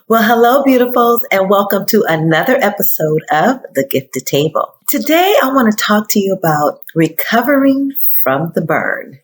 Well, hello, beautifuls, and welcome to another episode of The Gifted Table. Today, I want to talk to you about recovering from the burn.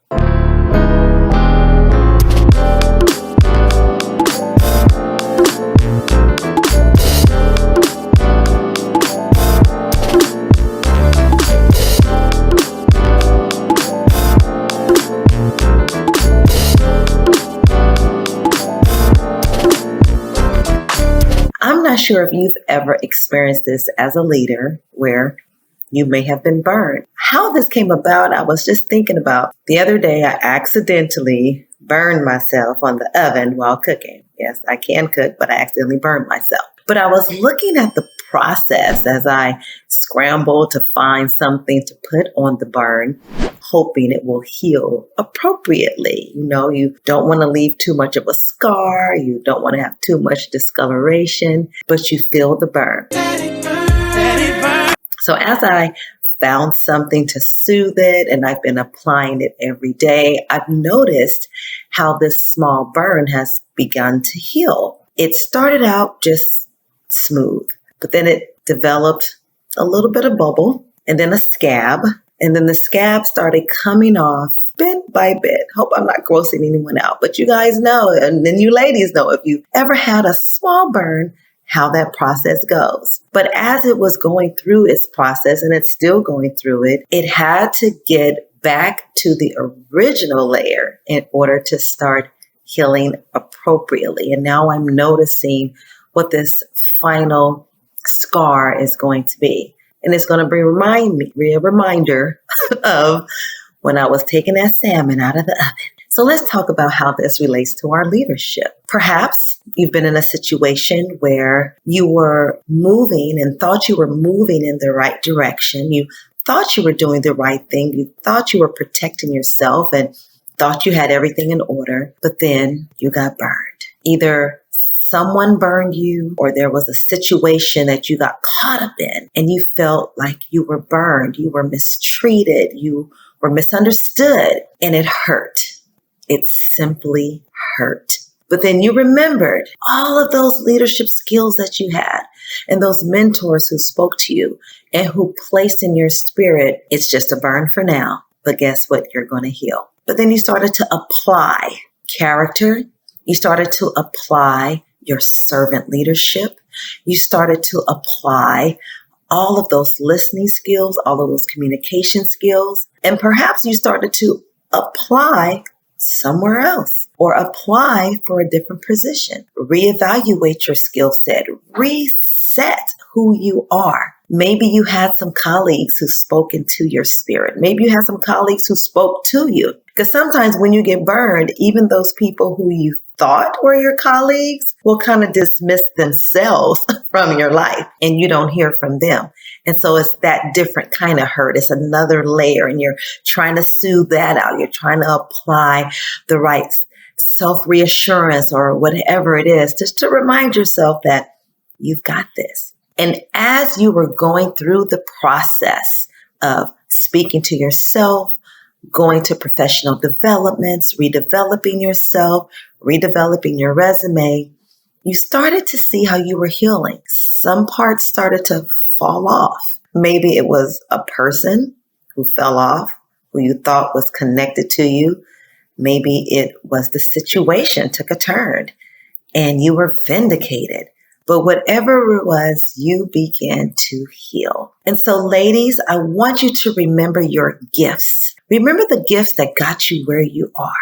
I'm not sure if you've ever experienced this as a leader where you may have been burned. How this came about, I was just thinking about the other day. I accidentally burned myself on the oven while cooking. Yes, I can cook, but I accidentally burned myself. But I was looking at the process as I scrambled to find something to put on the burn, hoping it will heal appropriately. You don't want to leave too much of a scar. You don't want to have too much discoloration, but you feel the burn. So as I found something to soothe it, and I've been applying it every day, I've noticed how this small burn has begun to heal. It started out just smooth, but then it developed a little bit of bubble and then a scab. And then the scab started coming off bit by bit. Hope I'm not grossing anyone out, but you guys know, and then you ladies know, if you ever had a small burn, how that process goes. But as it was going through its process, and it's still going through it, it had to get back to the original layer in order to start healing appropriately. And now I'm noticing what this final scar is going to be. And it's going to be a reminder of when I was taking that salmon out of the oven. So let's talk about how this relates to our leadership. Perhaps you've been in a situation where you were moving and thought you were moving in the right direction. You thought you were doing the right thing. You thought you were protecting yourself and thought you had everything in order, but then you got burned. Either someone burned you, or there was a situation that you got caught up in and you felt like you were burned, you were mistreated, you were misunderstood, and it hurt. It simply hurt. But then you remembered all of those leadership skills that you had and those mentors who spoke to you and who placed in your spirit, it's just a burn for now, but guess what? You're going to heal. But then you started to apply character. You started to apply your servant leadership. You started to apply all of those listening skills, all of those communication skills, and perhaps you started to apply somewhere else or apply for a different position. Reevaluate your skill set, reset who you are. Maybe you had some colleagues who spoke into your spirit. Maybe you had some colleagues who spoke to you. Because sometimes when you get burned, even those people who you thought were your colleagues will kind of dismiss themselves from your life and you don't hear from them. And so it's that different kind of hurt. It's another layer and you're trying to soothe that out. You're trying to apply the right self-reassurance or whatever it is, just to remind yourself that you've got this. And as you were going through the process of speaking to yourself, going to professional developments, redeveloping yourself, redeveloping your resume, you started to see how you were healing. Some parts started to fall off. Maybe it was a person who fell off, who you thought was connected to you. Maybe it was the situation took a turn and you were vindicated. But whatever it was, you began to heal. And so, ladies, I want you to remember your gifts. Remember the gifts that got you where you are.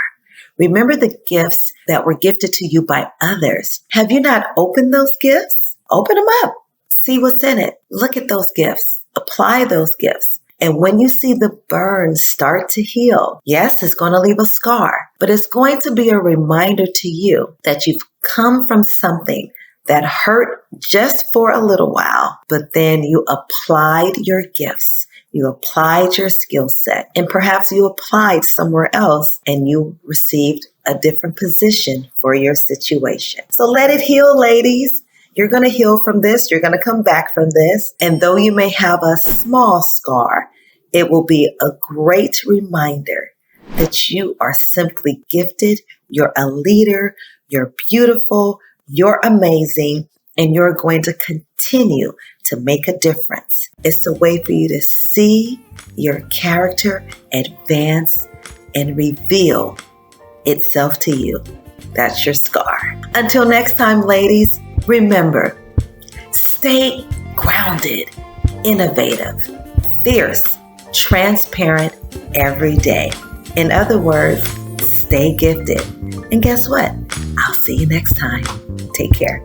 Remember the gifts that were gifted to you by others. Have you not opened those gifts? Open them up. See what's in it. Look at those gifts. Apply those gifts. And when you see the burns start to heal, yes, it's going to leave a scar, but it's going to be a reminder to you that you've come from something that hurt just for a little while, but then you applied your gifts. You applied your skill set, and perhaps you applied somewhere else and you received a different position for your situation. So let it heal, ladies. You're going to heal from this. You're going to come back from this. And though you may have a small scar, it will be a great reminder that you are simply gifted. You're a leader. You're beautiful. You're amazing, and you're going to continue to make a difference. It's a way for you to see your character advance and reveal itself to you. That's your scar. Until next time, ladies, remember, stay grounded, innovative, fierce, transparent every day. In other words, stay gifted. And guess what? I'll see you next time. Take care.